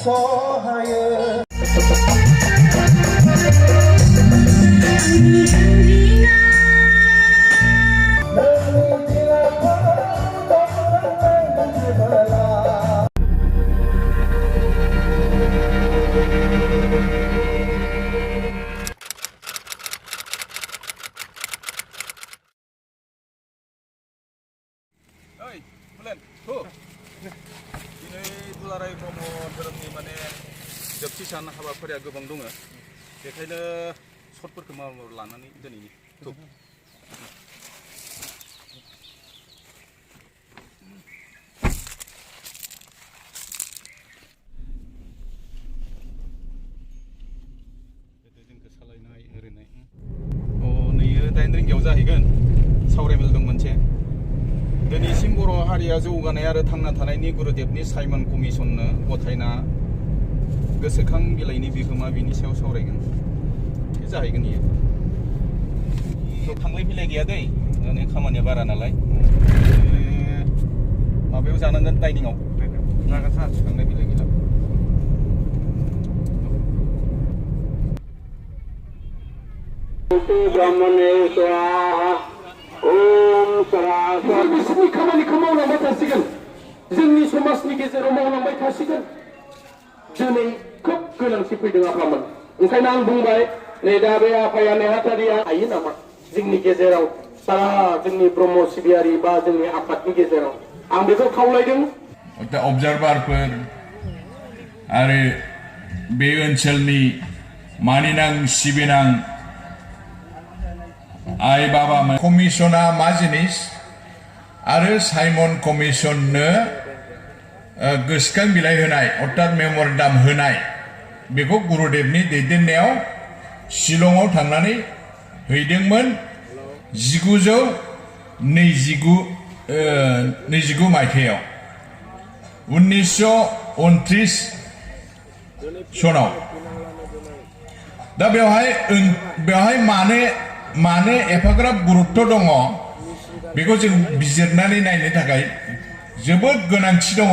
सहायो दुलाराय ब्रह्म धोरोमनि माने जोबथि सान हाबाफारिया गोबां दङ बेखायनो सर्टफोरखौ लानानै दिनैनि जोंखौ सालायनाय ओरैनाय नैयो 8 रिंगायाव जाहैगोन सावरायमेल दं मोनसे दिनैसिम बर' हारिया जौगानाय आरो थांना थानायनि गुरुदेबनि साइमन कमिसननो गथायना गोसोखां बिलाइनि बिहोमा बिनि सायाव सावरायगोन बे जाहैगोन इयो थांलाय फैलाय गैया दै माने खामानिया बारा नालाय माबायाव जानांगोन डाइनिंआव जागोन सार थांलाय फैलाय गैला ब्राह्मणे स्वाहा बिसोरनि खामानिखौ मावलांबाय थासिगोन जोंनि समाजनि गेजेराव मावलांबाय थासिगोन दिनै खोब गोनांथि फैदों आफामोन ओंखायनो आं बुंबाय नै दा बे आफाया नेहाथारिया हायो नामा जोंनि गेजेराव सारा जोंनि ब्रह्म सिबियारि बा जोंनि आफादनि गेजेराव आं बेखौ खावलायदों अबजारभारफोर आरो बे ओनसोलनि मानिनां सिबिनां आइ बाबा कमिसना मा जिनिस आरो साइमन कमिसननो गोसोखां बिलाइ होनाय अर्थात मेम'रेन्डाम होनाय बेखौ गुरुदेबनि दैदेननायाव शिलंआव थांनानै हैदोंमोन 1929 मायथाइयाव 1929 सनाव दा बेवहाय मानो एफाग्राब गुरुत्व दङ बेखौ जों बिजिरनानै नायनो थाखाय जोबोद गोनांथि दङ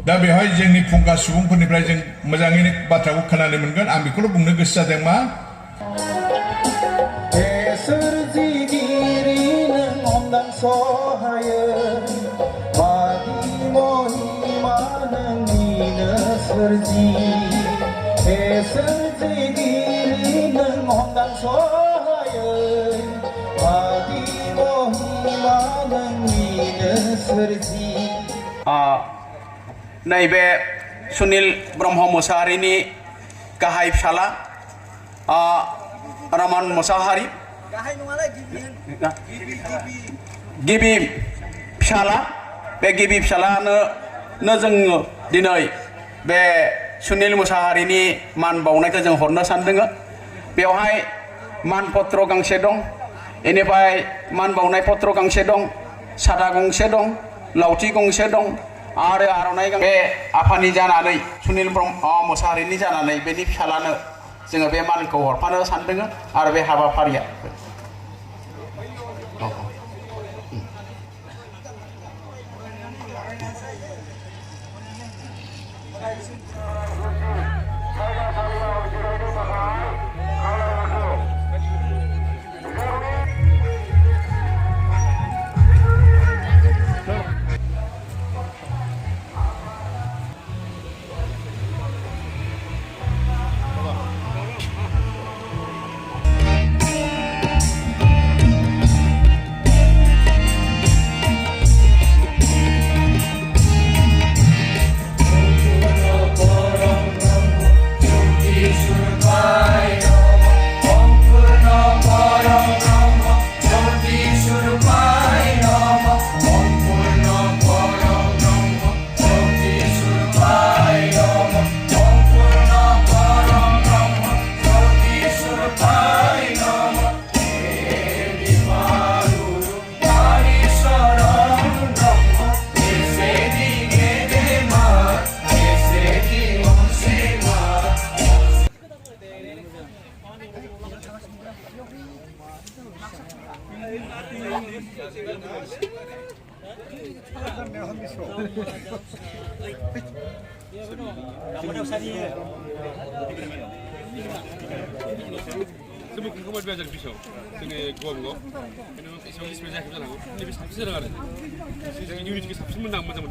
दा बेवहाय जोंनि फुंखा सुबुंफोरनिफ्राय जों मोजाङैनो बाथ्राखौ खोनानो मोनगोन आं बेखौल' बुंनो गोसो जादों मा सोरजिगिरि नों हमदां सहायो माहि महिमा नोंनिनो सोरजि हे सोरजिगिरि नों हमदां सहायो माहि महिमा नोंनिनो सोरजि नैबे सुनिल ब्रह्म मोसाहारिनि गाहाय फिसाला रमन मोसाहारि गिबि फिसाला बे गिबि फिसालानो जोङो दिनै बे सुनिल मोसाहारिनि मान बावनायखौ जों हरनो सानदों बेवहाय मान पत्र गांसे दं बेनिफ्राय मान बावनाय पत्र गांसे दं सादा गंसे दं लावथि गंसे दं आरो आर'नाइ बे आफानि जानानै सुनिल ब्रह्म मोसाहारिनि जानानै बेनि फिसालानो जोङो बे मानखौ हरफानो सानदों आरो बे हाबाफारिया Oh Semua kau belajar pisau, dengan gua, ini pisau ini sebenarnya kita lagu, ini bisa habis sekarang. Jadi unit kita habis menang mana.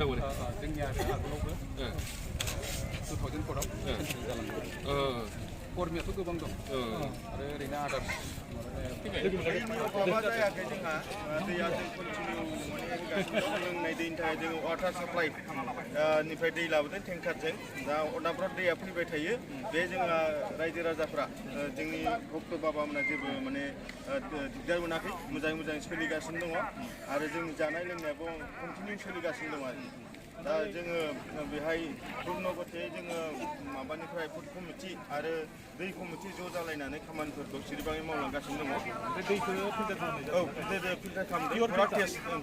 कर्मियाथ' गोबां दं आरो ओरैनो आदार माबा जायाखै जोंहा दैया जों कन्टिनिउ लोंनाय दैनि थाखाय जोङो वाटार साप्लाइ निफ्राय दै लाबोदों टेंकारजों दा अनाब्रत दैया फैबाय थायो बे जोंहा रायजो राजाफ्रा जोंनि भक्त बाबामोना जेबो माने दिगदार मोनाखै मोजाङै सोलिगासिनो दङ आरो जोंनि जानाय लोंनायाबो कन्टिनिउ सोलिगासिनो दङ आरो दा जोङो बेहाय पूर्णगते जोङो माबानिफ्राय फुड कमिटि आरो दै कमिटि ज' जालायनानै खामानिफोरखौ सिरिबाङै मावलांगासिनो दङ दैखौ फिल्टार खालामनाय औ फिल्टार खालामदों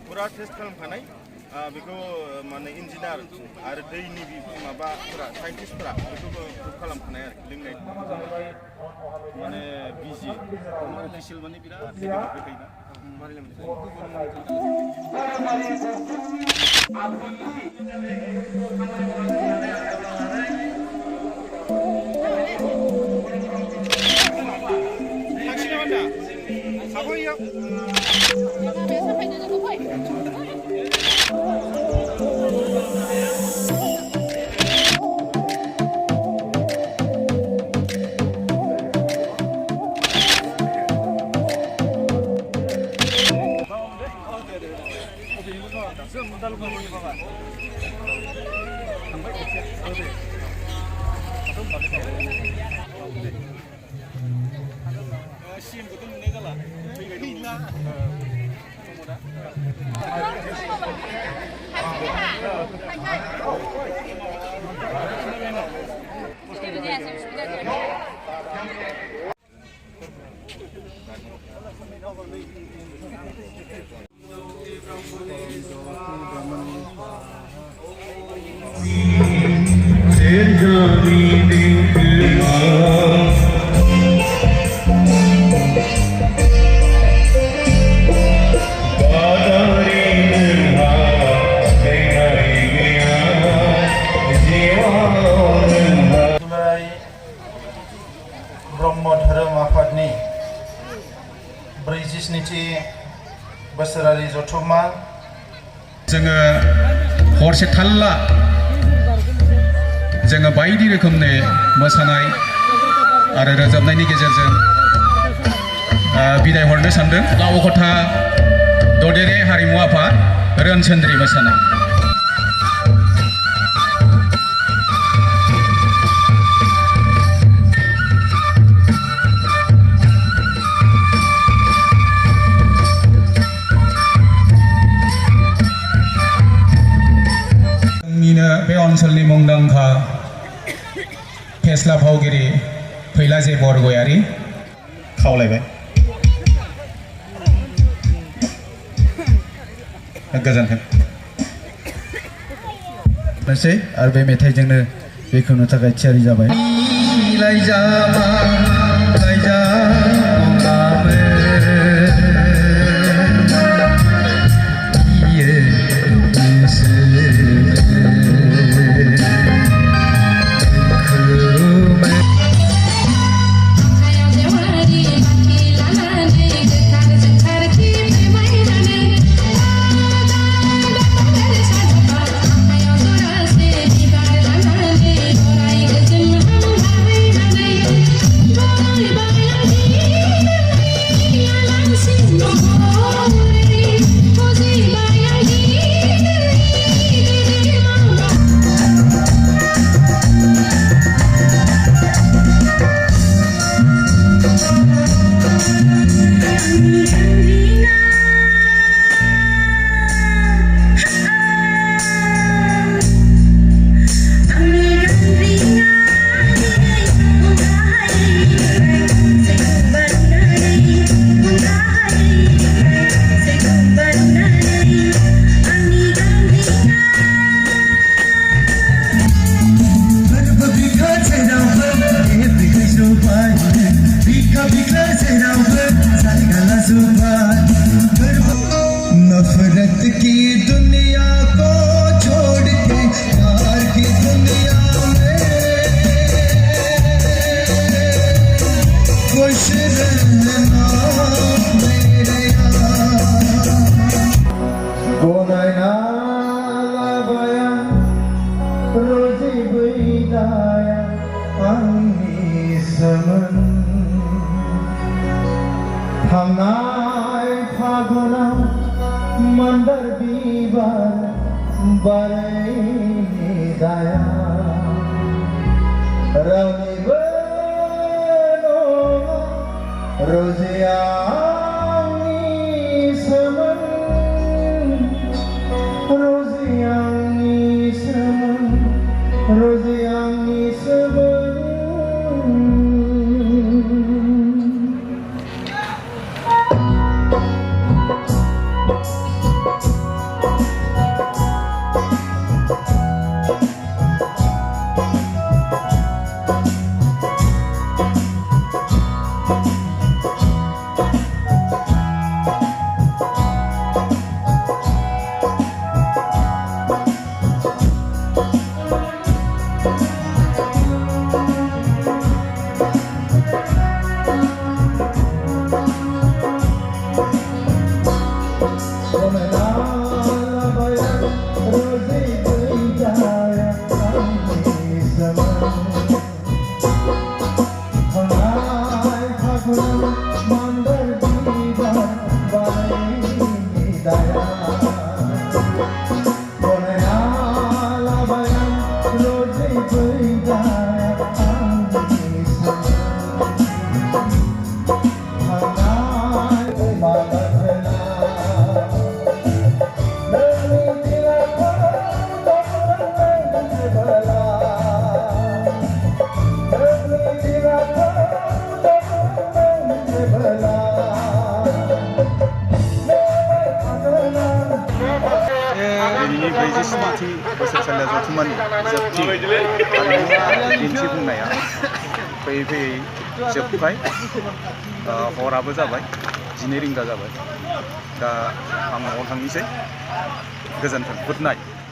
फुरा टेस्ट खालामखानाय बेखौ माने इन्जिनियार आरो दैनि माबाफोरा साइन्टिस्टफोरा बेखौबो प्रुभ खालामखानाय आरो लोंनाय माने बिजि अफिसियेल माने बिराद फैखायोना सिमखौथ' नुनाय जाला ब्रह्म धोरोम आफादनि 47थि बोसोरारि जथुम्मा जोङो हरसे थाल्ला जोङो बायदि रोखोमनि मोसानाय आरो रोजाबनायनि गेजेरजों बिदाय हरनो सानदों गावखथा ददेरे हारिमु आफाद रोनसोन्द्रि मोसानाय बे ओनसोलनि मुंदांखा फेस्ला फावगिरि फैलाजे बरगयारि खावलायबाय गोजोन्थों आरो बे मेथाइजोंनो बेखेवनो थाखाय थियारि जाबाय Bye. दिनैनि 47थि बोसोरसालिया जथुम्मानि जोबथि हारिमुआ दिन्थिफुंनाया फैयै फैयै जोबबाय हराबो जाबाय 12 रिंगा जाबाय दा आं न'आव थांनोसै गोजोन्थों गुड नाइट